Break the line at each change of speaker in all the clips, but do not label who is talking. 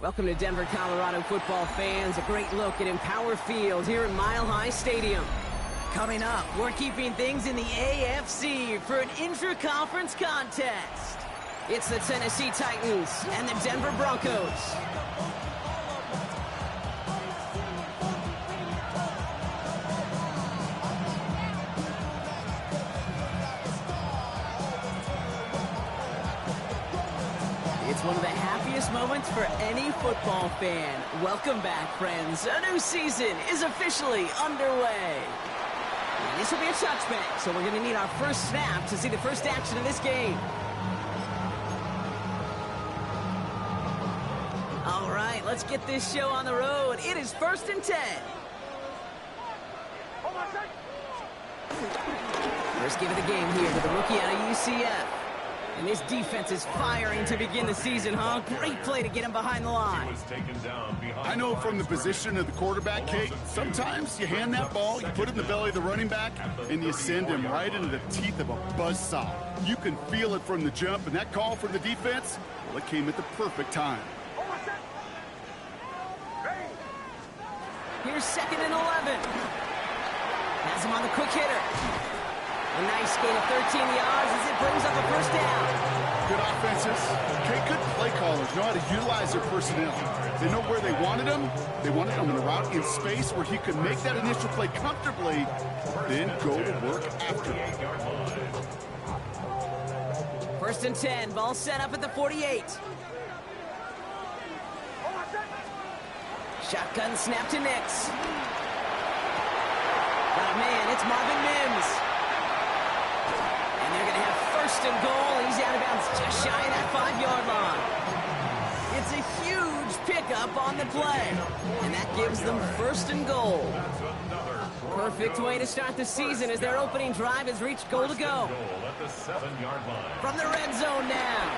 Welcome to Denver, Colorado football fans. A great look at Empower Field here in Mile High Stadium. Coming up, we're keeping things in the AFC for an intra-conference contest. It's the Tennessee Titans and the Denver Broncos. It's one of the happiest moments for any football fan. Welcome back, friends. A new season is officially underway. And this will be a touchback, so we're going to need our first snap to see the first action of this game. All right, let's get this show on the road. It is 1st and 10. First game of the game here with the rookie out of UCF. And this defense is firing to begin the season, huh? Great play to get him behind the line.
I know from the position of the quarterback, Kate, sometimes you hand that ball, you put it in the belly of the running back, and you send him right into the teeth of a buzzsaw. You can feel it from the jump, and that call from the defense, well, it came at the perfect time.
Here's 2nd and 11. Has him on the quick hitter. A nice gain of 13 yards as it brings up a first down.
Good offenses. Okay, good play callers know how to utilize their personnel. They know where they wanted him. They wanted him in a route in space where he could make that initial play comfortably, then go to work after it.
1st and 10. Ball set up at the 48. Shotgun snap to Nix. Oh, man, it's Marvin Mims. They're going to have 1st and goal. He's out of bounds just shy of that 5-yard line. It's a huge pickup on the play. And that gives them 1st and goal. Perfect way to start the season as their opening drive has reached goal to go. From the red zone now.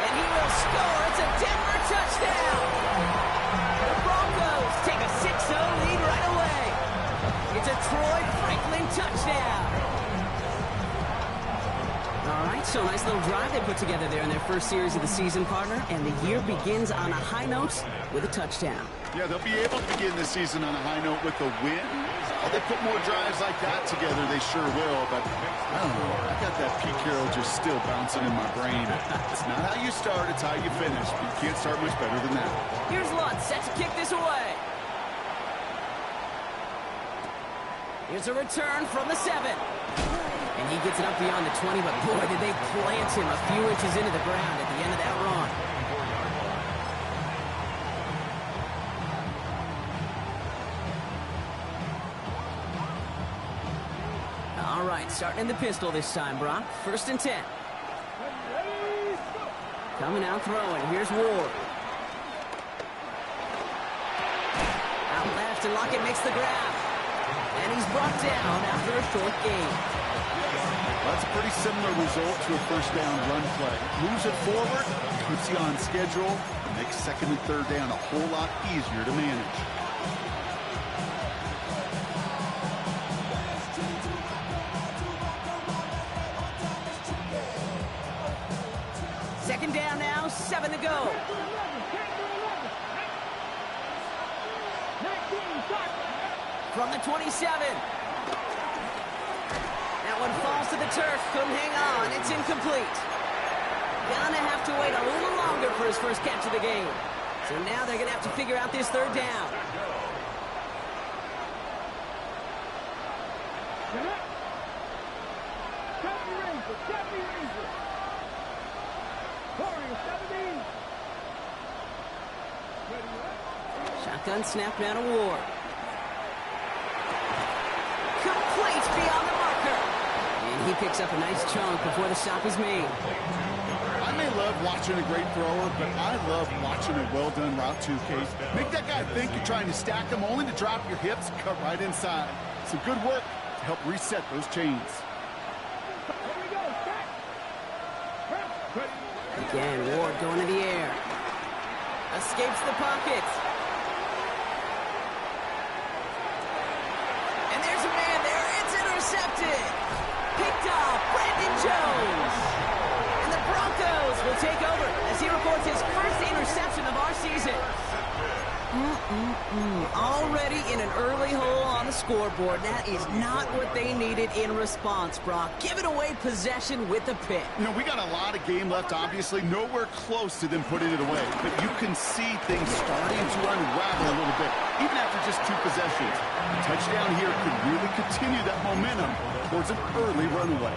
And he will score. It's a Denver touchdown. The Broncos take a 6-0 lead right away. It's a Troy Franklin touchdown. All right, so nice little drive they put together there in their first series of the season, partner, and the year begins on a high note with a touchdown.
Yeah, they'll be able to begin the season on a high note with a win. Oh, they put more drives like that together, they sure will, but I don't know, I got that Pete Carroll just still bouncing in my brain. It's not how you start, it's how you finish. You can't start much better than that.
Here's Lutz set to kick this away. Here's a return from the 7. And he gets it up beyond the 20, but boy, did they plant him a few inches into the ground at the end of that run. All right, starting in the pistol this time, Brock. 1st and 10. Coming out throwing. Here's Ward. Out left, and Lockett makes the grab. And he's brought down after a short gain.
That's a pretty similar result to a first down run play. Moves it forward, keeps you on schedule, and makes 2nd and 3rd down a whole lot easier to manage.
Second down now, 7 to go. From the 27. That one falls to the turf. Couldn't hang on. It's incomplete. Gonna have to wait a little longer for his first catch of the game. So now they're gonna have to figure out this 3rd down. Shotgun snap now to Ward. Complete beyond the marker. And he picks up a nice chunk before the stop is made.
I may love watching a great thrower, but I love watching a well-done route too, Case. Make that guy think you're trying to stack him only to drop your hips and cut right inside. Some good work to help reset those chains.
Again, Ward going to the air. Escapes the pocket. And there's a man there. It's intercepted. Picked off Brandon Jones. And the Broncos will take over as he reports his Already in an early hole on the scoreboard. That is not what they needed in response, Brock. Giving away possession with a pick.
You know, we got a lot of game left, obviously. Nowhere close to them putting it away. But you can see things starting to unravel a little bit, even after just 2 possessions. A touchdown here could really continue that momentum towards an early runaway.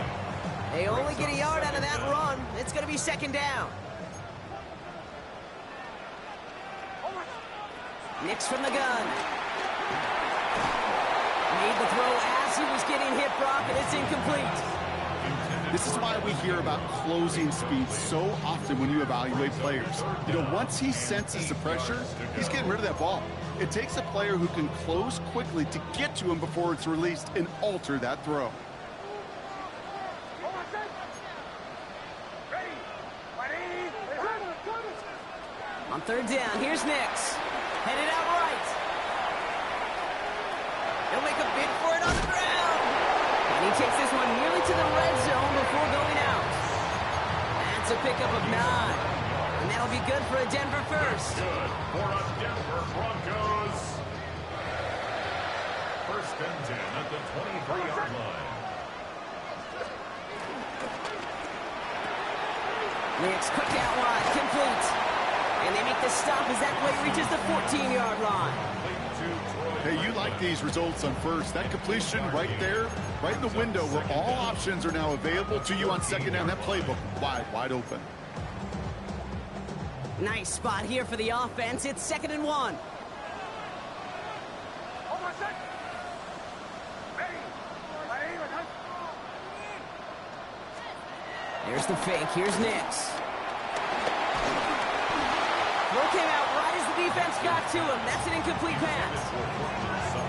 They only get a yard out of that run. It's going to be second down. Nix from the gun. Made the throw as he was getting hit, Brock, and it's incomplete.
This is why we hear about closing speed so often when you evaluate players. You know, once he senses the pressure, he's getting rid of that ball. It takes a player who can close quickly to get to him before it's released and alter that throw.
On third down, here's Nix. Headed out right. He'll make a bid for it on the ground. And he takes this one nearly to the red zone before going out. That's a pickup of 9. And that'll be good for a Denver first.
Good for a Denver Broncos. First and 10 at the 23-yard line.
Nix quick out wide, complete. And they make the stop as that play reaches the 14-yard line.
Hey, you like these results on first. That completion right there, right in the window where all options are now available to you on second down. That playbook wide open.
Nice spot here for the offense. It's 2nd and 1. There's the fake. Here's Nix. Throw came out right as the defense got to him. That's an incomplete pass.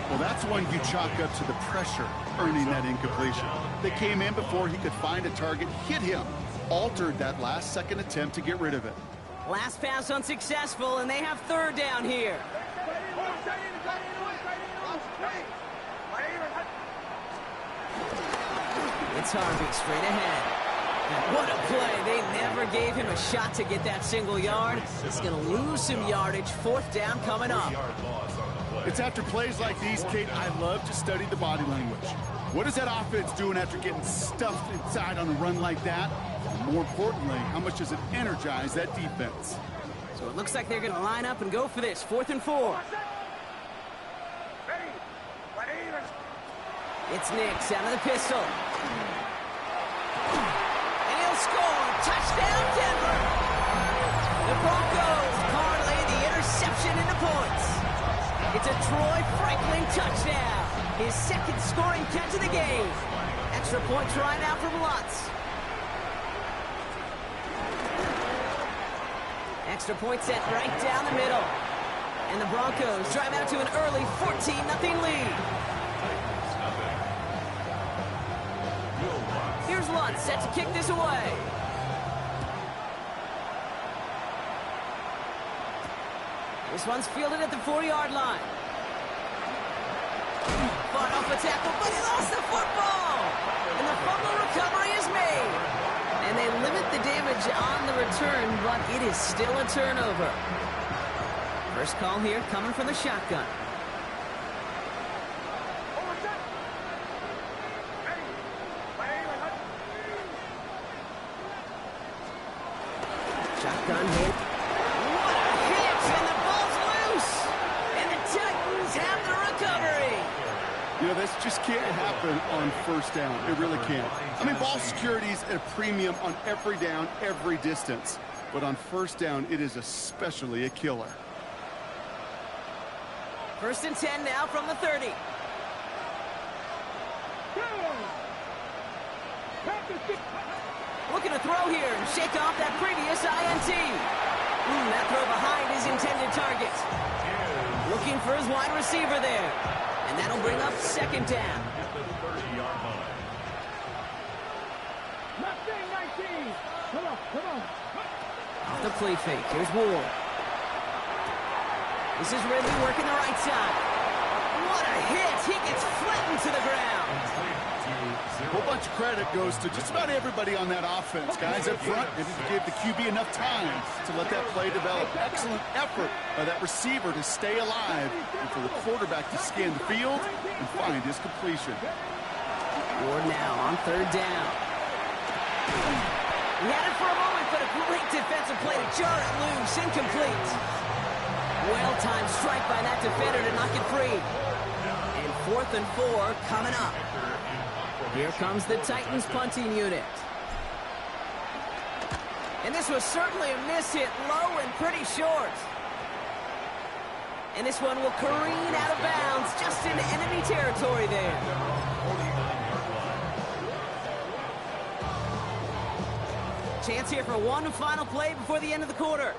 Well, that's one you chalk up to the pressure earning that incompletion. They came in before he could find a target, hit him, altered that last-second attempt to get rid of it.
Last pass unsuccessful, and they have third down here. It's Harvey straight ahead. What a play. They never gave him a shot to get that single yard. He's going to lose some yardage. 4th down coming up.
It's after plays like these, Kate, I love to study the body language. What is that offense doing after getting stuffed inside on a run like that? And more importantly, how much does it energize that defense?
So it looks like they're going to line up and go for this. 4th and 4. It's Nix out of the pistol. Score! Touchdown, Denver! The Broncos parlay the interception into points. It's a Troy Franklin touchdown. His 2nd scoring catch of the game. Extra point try now from Lutz. Extra point set right down the middle. And the Broncos drive out to an early 14-0 lead. Here's Lutz set to kick this away. This one's fielded at the 4-yard line. Fought off a tackle, but he lost the football. And the fumble recovery is made. And they limit the damage on the return, but it is still a turnover. First call here coming from the shotgun. Shotgun hit. What a hit! And the ball's loose! And the Titans have the recovery!
You know, this just can't happen on first down. It really can't. I mean, ball security is at a premium on every down, every distance. But on first down, it is especially a killer.
1st and 10 now from the 30. Looking to throw here and shake off that previous INT. That throw behind his intended target. Looking for his wide receiver there. And that'll bring up 2nd down. Off the play fake. Here's Ward. This is Ridley working the right side. What a hit. He gets flattened to the ground.
A whole bunch of credit goes to just about everybody on that offense. Guys up front, they didn't give the QB enough time to let that play develop. Excellent effort by that receiver to stay alive and for the quarterback to scan the field and find his completion.
Ward now on third down. He had it for a moment, but a great defensive play to jar it loose. Incomplete. Well-timed strike by that defender to knock it free. And 4th and 4 coming up. Here comes the Titans punting unit. And this was certainly a miss hit, low and pretty short. And this one will careen out of bounds just into enemy territory there. Chance here for one final play before the end of the quarter.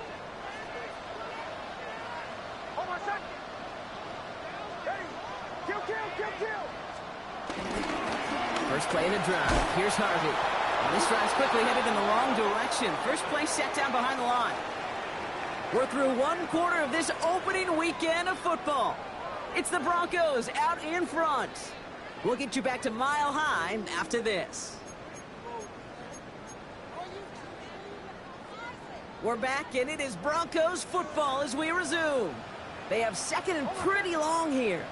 First play in a drive. Here's Harvey. And this drive's quickly headed in the wrong direction. First play set down behind the line. We're through one quarter of this opening weekend of football. It's the Broncos out in front. We'll get you back to Mile High after this. We're back, and it is Broncos football as we resume. They have second and pretty long here.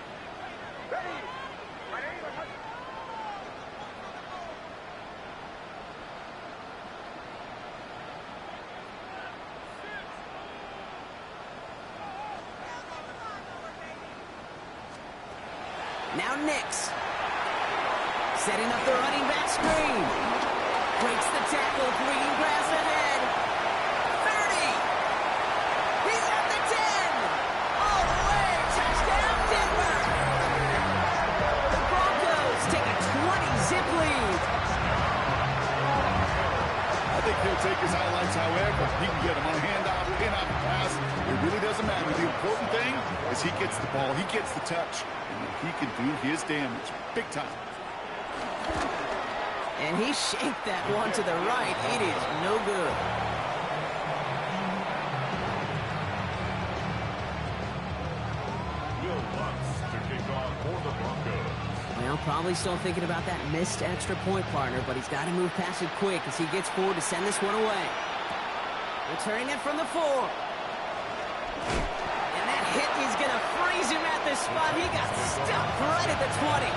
Now Nix. Setting up the running back screen. Breaks the tackle, green grass ahead. 30. He's at the 10. All the way. Touchdown, Denver. The Broncos take a 20-zip lead.
I think he'll take his highlights however. He can get them on a handoff, pin-off, pass. It really doesn't matter. The important thing is he gets the ball. He gets the touch. He can do his damage big time.
And he shaped that one to the right. It is no good.
Will Lutz to kick off for the Broncos.
Well, probably still thinking about that missed extra point, partner, but he's got to move past it quick as he gets forward to send this one away. Returning it from the 4. Hit, he's going to freeze him at the spot. He got stuck right at the 20.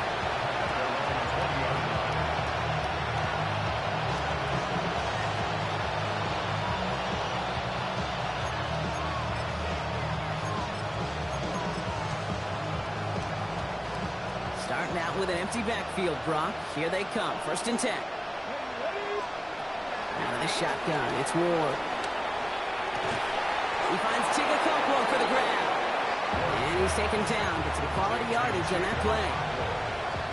Starting out with an empty backfield, Brock. Here they come. 1st and 10. Out of the shotgun, it's Ward. He finds Tigakonkwo for the grab. And he's taken down, but some quality yardage on that play.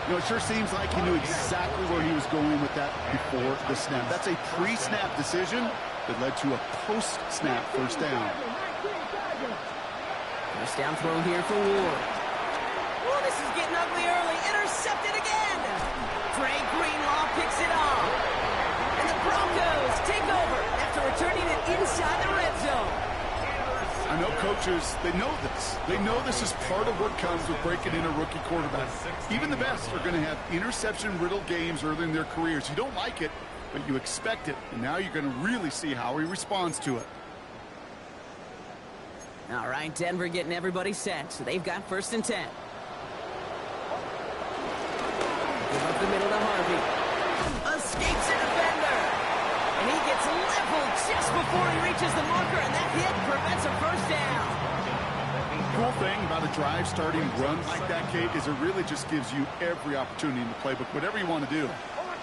You know, it sure seems like he knew exactly where he was going with that before the snap. That's a pre-snap decision that led to a post-snap first down.
First down throw here for Ward. Oh, this is getting ugly early. Intercepted again. Dre Greenlaw picks it off. And the Broncos take over after returning it inside the red zone.
I know coaches, they know this. They know this is part of what comes with breaking in a rookie quarterback. Even the best are going to have interception-riddled games early in their careers. You don't like it, but you expect it. And now you're going to really see how he responds to it.
All right, Denver getting everybody set. So they've got 1st and 10. Give up the middle to Harvey. Escapes a defender. And he gets leveled just before he reaches the marker, and that hit prevents a first down.
Cool thing about a drive starting run like that, Kate, is it really just gives you every opportunity in the playbook, whatever you want to do.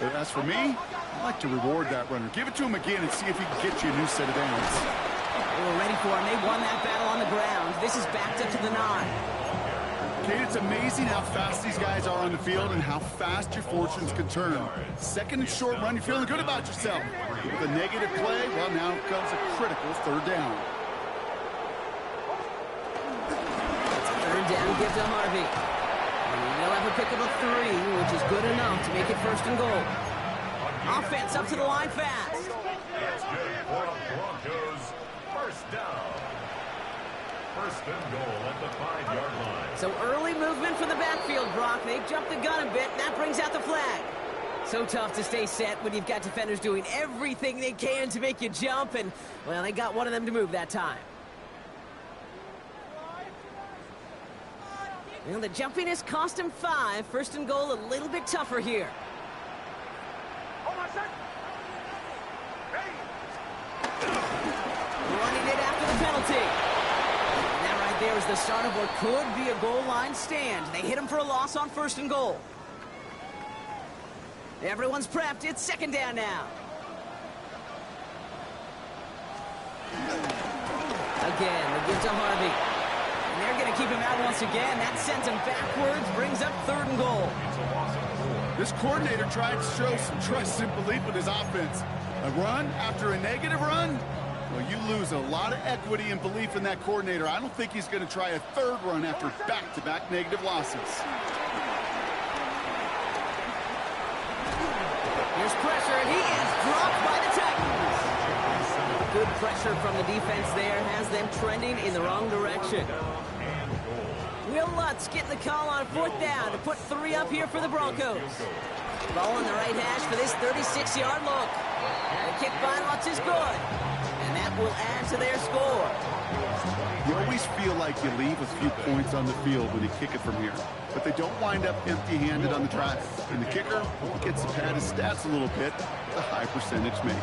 But as for me, I like to reward that runner. Give it to him again and see if he can get you a new set of downs.
They were ready for him. They won that battle on the ground. This is backed up to the 9.
Kate, it's amazing how fast these guys are on the field and how fast your fortunes can turn. 2nd and short run, you're feeling good about yourself. With a negative play, well, now comes a critical 3rd down.
It's a 3rd down give to Harvey. And they'll have a pickup of 3, which is good enough to make it 1st and goal. Offense up to the line fast.
That's good for the Broncos. 1st down. First and goal at the 5-yard line.
So early movement from the backfield, Brock. They jumped the gun a bit, and that brings out the flag. So tough to stay set when you've got defenders doing everything they can to make you jump, and, well, they got one of them to move that time. Well, the jumpiness cost him 5. First and goal, a little bit tougher here. Running it after the penalty. And that right there is the start of what could be a goal line stand. They hit him for a loss on first and goal. Everyone's prepped. It's second down now. Again, they give to Harvey. And they're going to keep him out once again. That sends him backwards, brings up third and goal.
This coordinator tried to show some trust and belief with his offense. A run after a negative run? Well, you lose a lot of equity and belief in that coordinator. I don't think he's going to try a third run after back-to-back negative losses.
Here's pressure, and he is dropped by the Titans. Good pressure from the defense there has them trending in the wrong direction. Will Lutz getting the call on fourth down to put 3 up here for the Broncos. Ball on the right hash for this 36-yard look. The kick by Lutz is good. And that will add to their score.
You always feel like you leave a few points on the field when you kick it from here. But they don't wind up empty-handed on the drive. And the kicker gets to pad his stats a little bit, the high percentage make.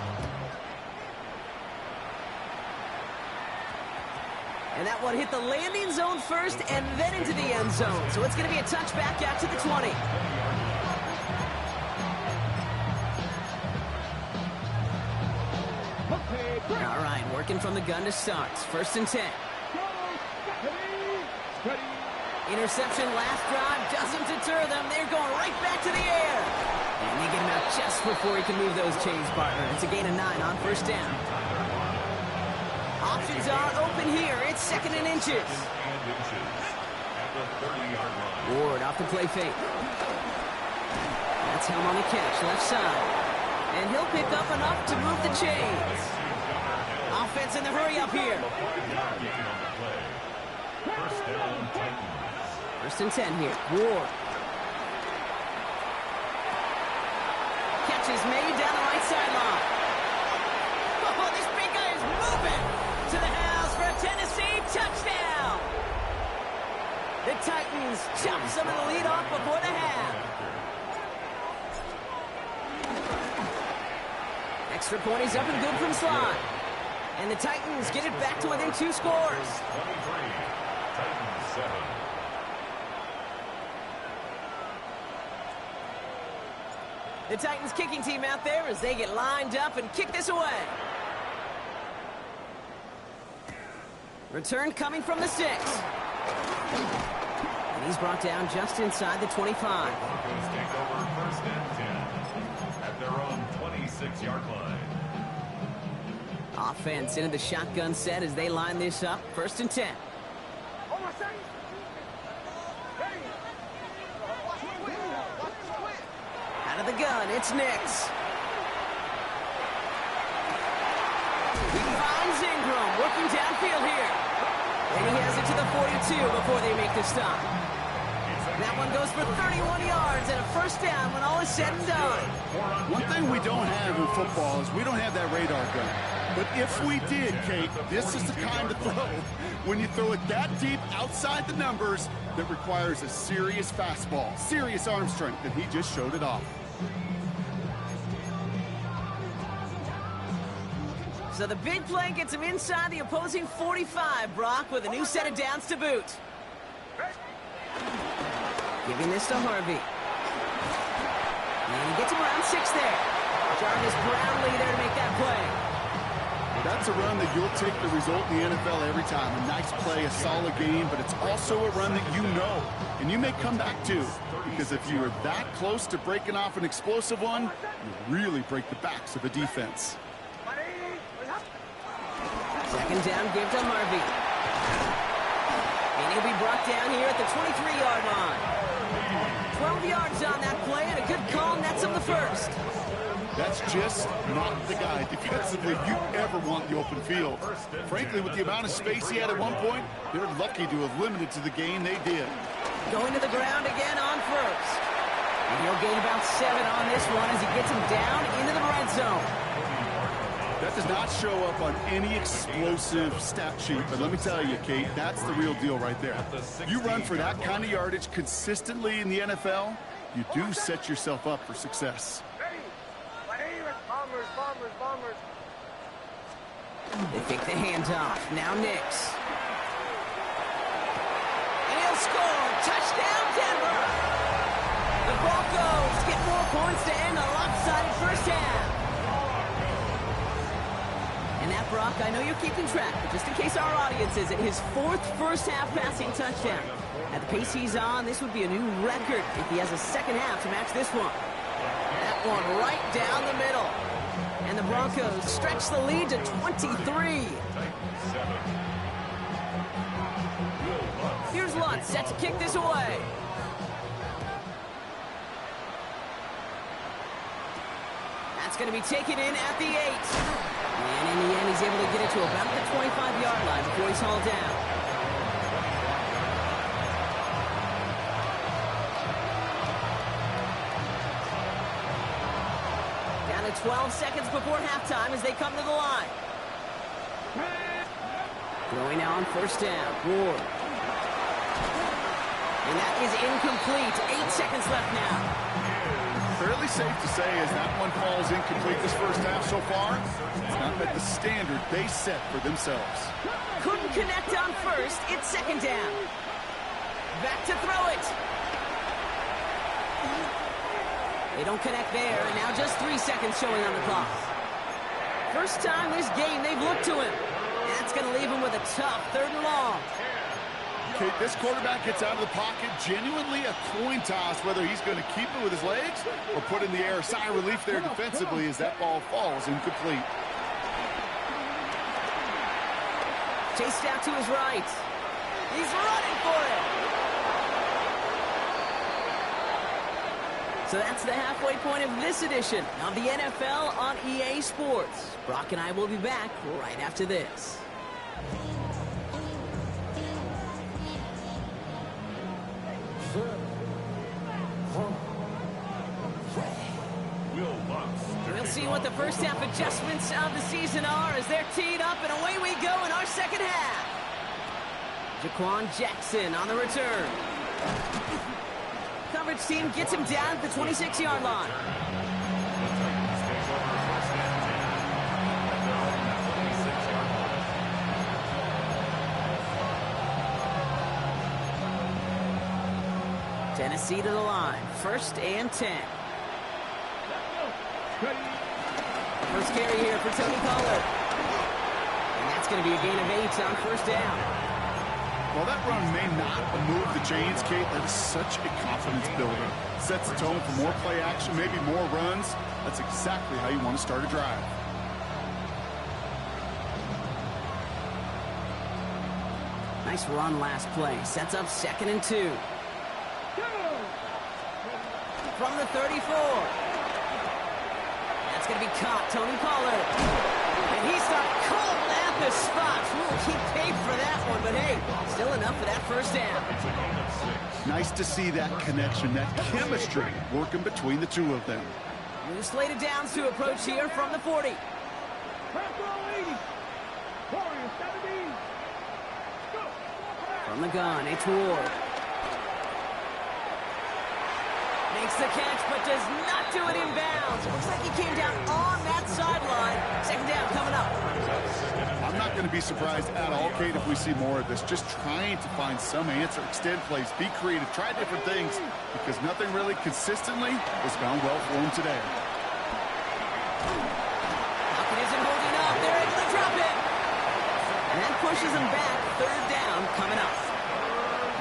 And that one hit the landing zone first and then into the end zone. So it's going to be a touchback out to the 20. All right, working from the gun to start. First and 10. Interception last drive doesn't deter them. They're going right back to the air. And they get him out just before he can move those chains, partner. It's a gain of 9 on first down. Options are open here. It's second and inches. Ward off the play fake. That's him on the catch, left side. And he'll pick up enough to move the chains. Offense in the hurry up here. First and 10 here. Ward. Catch is made down the right sideline. Oh, this big guy is moving to the house for a Tennessee touchdown. The Titans chop some of the lead off before the half. Extra point is up and good from slot. And the Titans get it back to within 2 scores.
23, Titans 7.
The Titans kicking team out there as they get lined up and kick this away. Return coming from the 6. And he's brought down just inside the 25.
Broncos take over first and 10 at their own 26-yard line.
Offense into the shotgun set as they line this up. First and 10. Out of the gun, it's Nix. He finds Ingram working downfield here. And he has it to the 42 before they make the stop. That one goes for 31 yards and a first down when all is said and done.
One thing we don't have in football is we don't have that radar gun. But if we did, Kate, this is the kind of throw when you throw it that deep outside the numbers that requires a serious fastball, serious arm strength, and he just showed it off.
So the big play gets him inside the opposing 45, Brock, with a new set of downs to boot. Giving this to Harvey. And he gets him around 6 there. Jarvis Brownlee there to make that play.
That's a run that you'll take the result in the NFL every time. A nice play, a solid game, but it's also a run that you know, and you may come back to. Because if you are that close to breaking off an explosive one, you really break the backs of a defense.
Second down, give to Harvey. And he'll be brought down here at the 23-yard line. 12 yards on that play, and a good call nets him the first.
That's just not the guy defensively you ever want in the open field. Frankly, with the amount of space he had at one point, they're lucky to have limited to the gain they did.
Going to the ground again on first. And he'll gain about 7 on this one as he gets him down into the red zone.
That does not show up on any explosive stat sheet, but let me tell you, Kate, that's the real deal right there. You run for that kind of yardage consistently in the NFL, you do set yourself up for success.
They take the handoff. Now Nix. And he'll score. Touchdown, Denver. The Broncos get more points to end a lopsided first half. And that, Brock, I know you're keeping track, but just in case our audience isn't, his 4th first-half passing touchdown. At the pace he's on, this would be a new record if he has a second half to match this one. That one right down the middle. And the Broncos stretch the lead to 23. Here's Lutz set to kick this away. That's going to be taken in at the 8. And in the end, he's able to get it to about the 25-yard line before he's hauled down. Down to 12 seconds before halftime as they come to the line. Throwing now on first down. Ward. And that is incomplete. 8 seconds left now.
Fairly safe to say as that one falls incomplete this first half so far, it's not met the standard they set for themselves.
Couldn't connect on first. It's second down. Back to throw it. They don't connect there, and now just 3 seconds showing on the clock. First time this game they've looked to him. That's going to leave him with a tough 3rd and long.
Okay, this quarterback gets out of the pocket, genuinely a coin toss, whether he's going to keep it with his legs or put in the air. A sigh of relief there defensively as that ball falls incomplete.
Chased out to his right. He's running for it. So that's the halfway point of this edition of the NFL on EA Sports. Brock and I will be back right after this. We'll see what the first half adjustments of the season are as they're teed up, and away we go in our second half. Jaquan Jackson on the return. Coverage team gets him down at the 26-yard line. Tennessee to the line. 1st and 10. First carry here for Tony Pollard. And that's going to be a gain of 8 on first down.
While that run may not move the chains, Kate, that is such a confidence builder. Sets the tone for more play action, maybe more runs. That's exactly how you want to start a drive.
Nice run last play. Sets up 2nd and 2. From the 34. That's going to be caught. Tony Pollard. And he started cold at the spot. He paid for that one, but hey, still enough for that first down.
Nice to see that connection, that chemistry working between the two of them.
New slated downs to approach here from the 40. From the gun, it's Ward. Makes the catch, but does not do it in bounds. It looks like he came down on that sideline. Second down coming up.
I'm not going to be surprised at all, Kate, if we see more of this. Just trying to find some answer, extend plays, be creative, try different things, because nothing really consistently has gone well for him today.
Pocket isn't holding up. They're able to drop it. And that pushes him back. 3rd down coming up.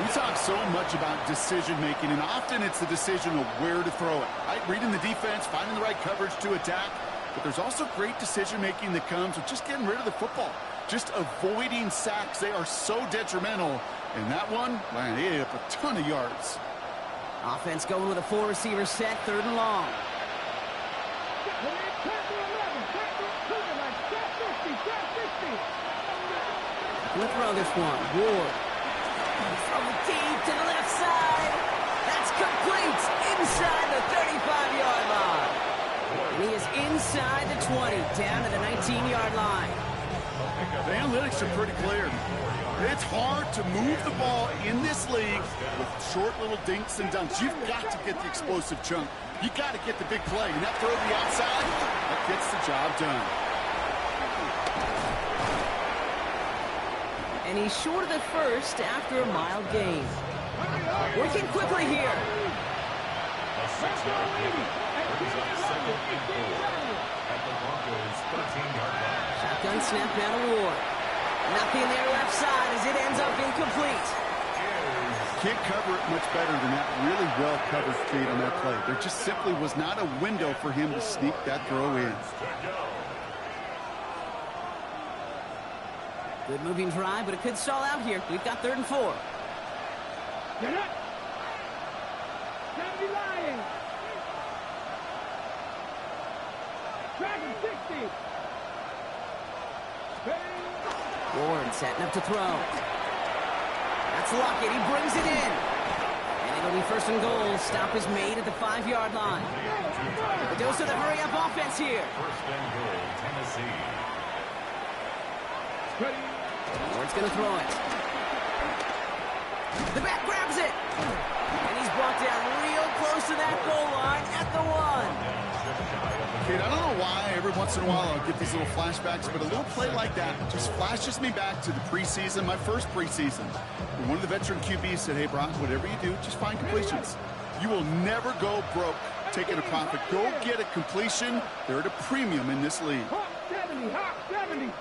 We talk so much about decision-making, and often it's the decision of where to throw it. Right? Reading the defense, finding the right coverage to attack. But there's also great decision-making that comes with just getting rid of the football, just avoiding sacks. They are so detrimental. And that one, man, he ate up a ton of yards.
Offense going with a 4-receiver set, 3rd and long. Gonna throw this one. Ward. From the deep to the left side. That's complete inside the 35-yard line. And he is inside the 20, down to the 19-yard line.
The analytics are pretty clear. It's hard to move the ball in this league with short little dinks and dunks. You've got to get the explosive chunk. You got to get the big play. And that throw to the outside, that gets the job done.
And he's short of the first after a mild gain. Working quickly here.
A 6-yard gain brings up second and 4 at the Broncos' 13-yard line.
Shotgun snap down to Ward. Nothing there left side as it ends up incomplete.
Can't cover it much better than that really well-covered feed on that play. There just simply was not a window for him to sneak that throw in.
Good moving drive, but it could stall out here. We've got 3rd and 4.
Get up! Can't be lying! Dragon 60!
Ward setting up to throw. That's Lockett. He brings it in. And it'll be 1st and goal. Stop is made at the 5-yard line. A dose of the hurry-up offense here.
1st and goal, Tennessee.
Ward's going to throw it. The back grabs it. And he's brought down real close to that goal line at the 1.
Kid, I don't know why every once in a while I'll get these little flashbacks, but a little play like that just flashes me back to the preseason, my first preseason. And one of the veteran QBs said, hey, Brock, whatever you do, just find completions. You will never go broke taking a profit. Go get a completion. They're at a premium in this league.
Hot 70, hot 70.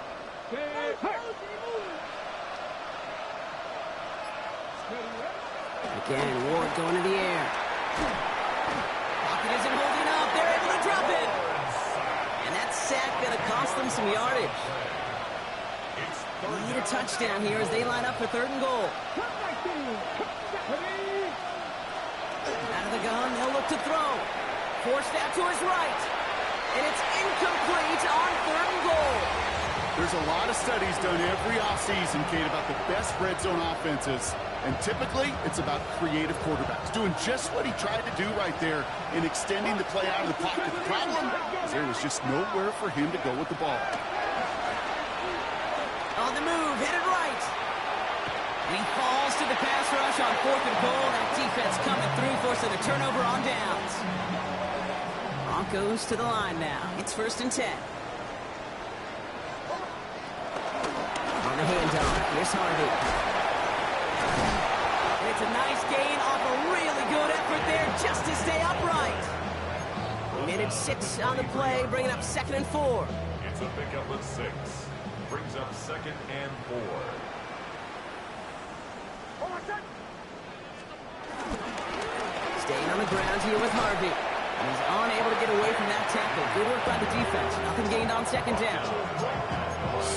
Again, Ward going to the air. Lockett isn't holding up. They're able to drop it. And that sack going to cost them some yardage. Need a touchdown here as they line up for 3rd and goal. Out of the gun, they'll look to throw. Forced out to his right. And it's incomplete on 3rd and goal.
There's a lot of studies done every offseason, Kate, about the best red zone offenses. And typically, it's about creative quarterbacks doing just what he tried to do right there in extending the play out of the pocket. The problem is there was just nowhere for him to go with the ball.
On the move, headed right. And he falls to the pass rush on 4th and goal. That defense coming through, forcing a turnover on downs. Broncos to the line now. It's 1st and 10. On the handoff, here's Harvey. And it's a nice gain off a really good effort there just to stay upright. Minute 6 on the play, bringing up 2nd and 4.
It's a pickup of 6. Brings up 2nd and 4.
Staying on the ground here with Harvey. And he's unable to get away from that tackle. Good work by the defense. Nothing gained on 2nd down.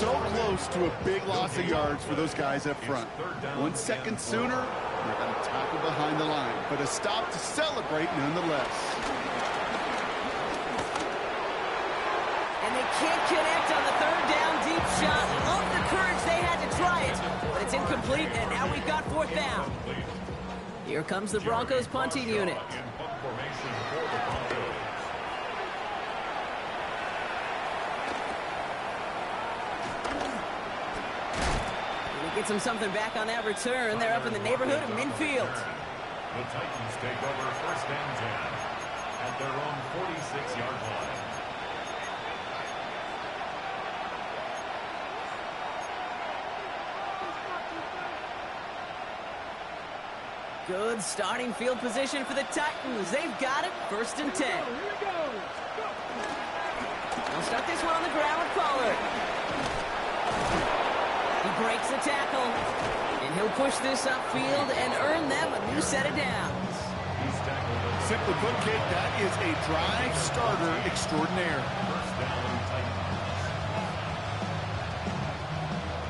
So close to a big loss of yards for those guys up front. 1 second sooner, they're going to tackle behind the line. But a stop to celebrate nonetheless.
And they can't connect on the 3rd down deep shot. Love the courage they had to try it. But it's incomplete, and now we've got 4th down. Here comes the Broncos punting unit. Gets him something back on that return. They're up in the neighborhood of midfield.
The Titans take over 1st and 10 at their own 46-yard line.
Good starting field position for the Titans. They've got it. 1st and 10. They'll start this one on the ground with Pollard. He breaks the tackle, and he'll push this upfield and earn them a new set of downs.
Simply put, Kate, that is a drive starter extraordinaire.
1st down, Titans.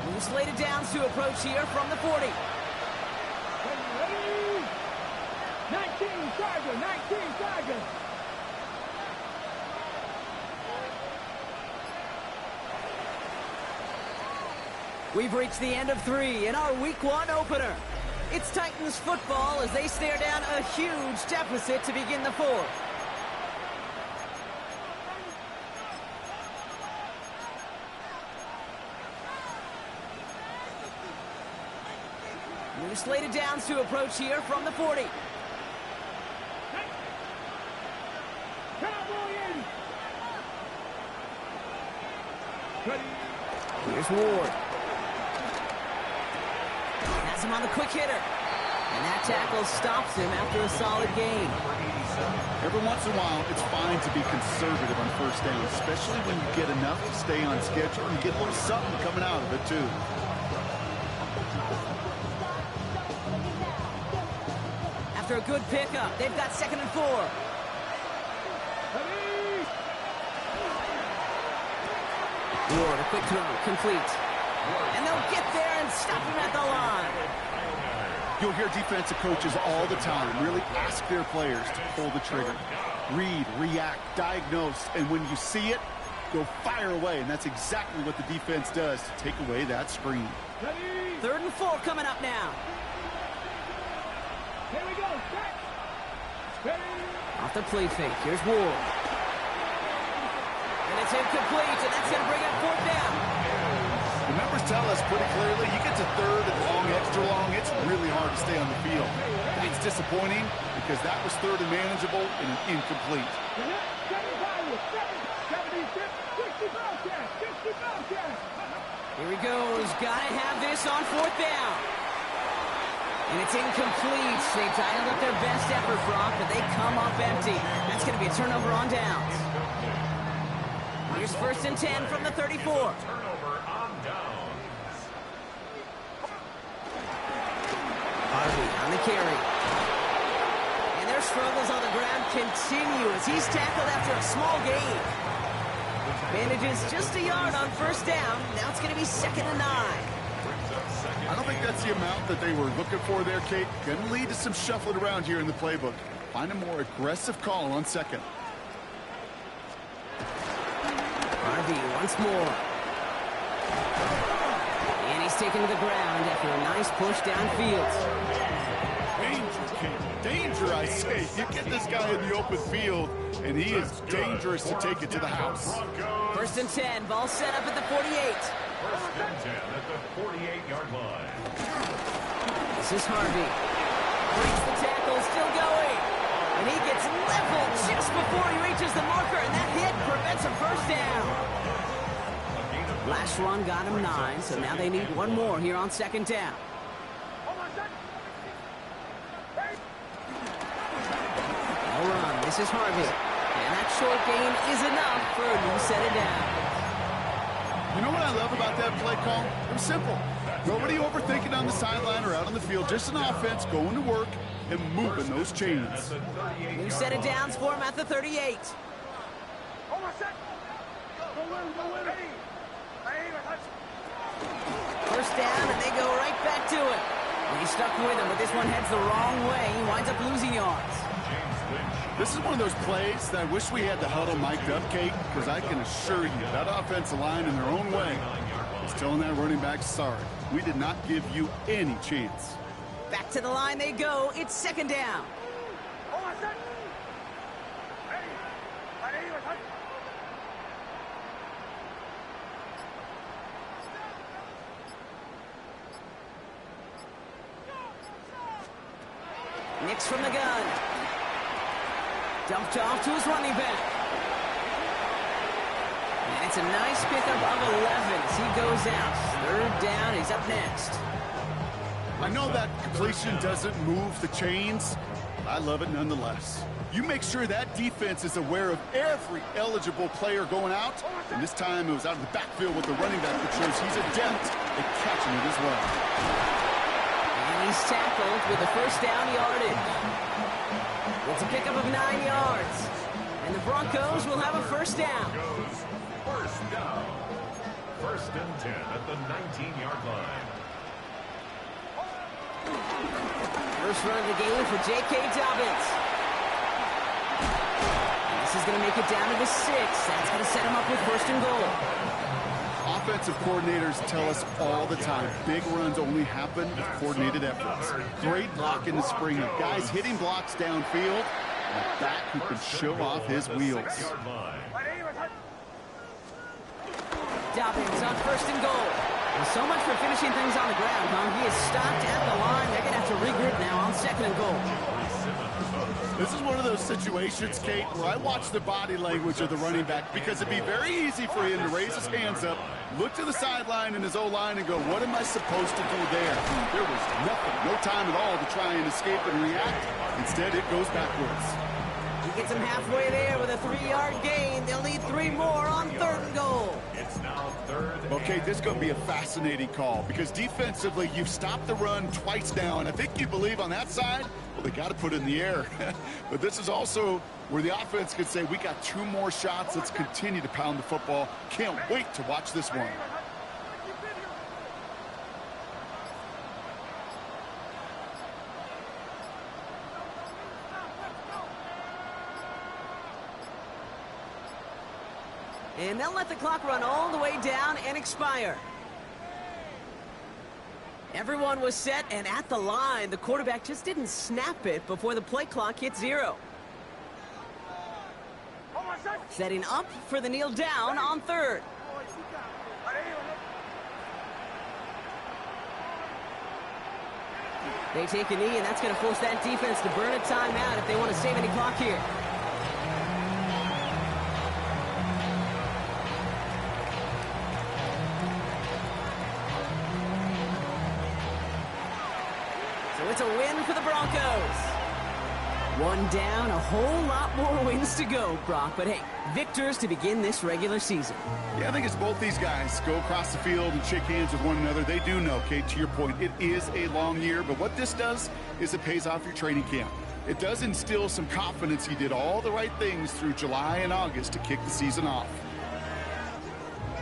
New slated downs to approach here from the 40.
19 Tiger, 19 Tiger.
We've reached the end of 3 in our Week 1 opener. It's Titans football as they stare down a huge deficit to begin the 4th. New slated downs to approach here from the 40. Here's Ward. Has him on the quick hitter. And that tackle stops him after a solid gain.
Every once in a while, it's fine to be conservative on first down, especially when you get enough to stay on schedule and get a little something coming out of it, too.
After a good pickup, they've got 2nd and 4. Ward, a quick throw, complete. And they'll get there and stop him at the line.
You'll hear defensive coaches all the time really ask their players to pull the trigger. Read, react, diagnose, and when you see it, go fire away. And that's exactly what the defense does to take away that screen.
3rd and 4 coming up now.
Here we go.
Off the play fake, here's Ward. And it's incomplete, and that's going to bring up 4th down.
The members tell us pretty clearly, you get to 3rd and long, extra long, it's really hard to stay on the field. It's disappointing because that was 3rd and manageable and an incomplete.
Here he goes. Got to have this on 4th down. And it's incomplete. They dialed up their best effort, Brock, but they come up empty. That's going to be a turnover on downs. Here's 1st and 10 from the 34.
Turnover on downs.
Harvey on the carry. And their struggles on the ground continue as he's tackled after a small gain. Manages just a yard on 1st down. Now it's going to be 2nd and 9.
I don't think that's the amount that they were looking for there, Kate. Going to lead to some shuffling around here in the playbook. Find a more aggressive call on 2nd.
Harvey once more. And he's taken to the ground after a nice push downfield.
Danger, Kate. Danger, I say. You get this guy in the open field, and he is dangerous to take it to the house.
1st and 10. Ball set up at the 48.
1st and 10 at the 48-yard line.
This is Harvey. Breaks the tackle, still going. And he gets leveled just before he reaches the marker, and that hit prevents a 1st down. Last run got him 9, so now they need one more here on 2nd down. No run. This is Harvey. And that short gain is enough for a new set of downs.
You know what I love about that play call? It was simple. Nobody overthinking on the sideline or out on the field. Just an offense going to work and moving those chains.
New set of downs for him at the 38. First down, and they go right back to it. And he's stuck with him, but this one heads the wrong way. He winds up losing yards.
This is one of those plays that I wish we had the huddle mic'd up, Kate, because I can assure you that offensive line in their own way is telling that running back, sorry, we did not give you any chance.
Back to the line they go. It's 2nd down. Nix from the gun. Dumped off to his running back. And it's a nice pickup of 11 as he goes out. 3rd down, he's up next.
I know that completion doesn't move the chains, but I love it nonetheless. You make sure that defense is aware of every eligible player going out, and this time it was out of the backfield with the running back, which shows he's adept at catching it as well.
And he's tackled with the 1st down yardage. It's a pickup of 9 yards. And the Broncos will have a 1st down.
1st down. 1st and 10 at the 19-yard line.
First run of the game for J.K. Dobbins. And this is going to make it down to the 6. That's going to set him up with 1st and goal.
offensive coordinators tell us all the time, big runs only happen with coordinated efforts. Great block in the spring of guys hitting blocks downfield, and a back who can show off his wheels.
Dobbins on 1st and goal. Well, so much for finishing things on the ground, huh? He is stopped at the line. They're going to have to regroup now on 2nd and goal.
This is one of those situations, Kate, where I watch the body language of the running back because it'd be very easy for him to raise his hands up, look to the sideline in his O-line and go, what am I supposed to do there? There was nothing, no time at all to try and escape and react. Instead, it goes backwards.
He gets him halfway there with a 3-yard gain. They'll need 3 more on 3rd and goal.
It's now 3rd.
Okay, this is going to be a fascinating call because defensively, you've stopped the run twice now, and I think you believe on that side, well, they got to put it in the air. But this is also where the offense could say, we got 2 more shots. Let's continue to pound the football. Can't wait to watch this one.
And they'll let the clock run all the way down and expire. Everyone was set and at the line. The quarterback just didn't snap it before the play clock hit 0. Setting up for the kneel down on 3rd. They take a knee, and that's going to force that defense to burn a timeout if they want to save any clock here. So it's a win for the Broncos. 1 down, a whole lot more wins to go, Brock. But hey, victors to begin this regular season.
Yeah, I think it's both these guys go across the field and shake hands with one another. They do know, Kate, to your point, it is a long year. But what this does is it pays off your training camp. It does instill some confidence. He did all the right things through July and August to kick the season off.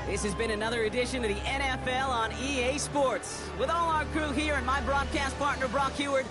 This has been another edition of the NFL on EA Sports. With all our crew here and my broadcast partner, Brock Heward,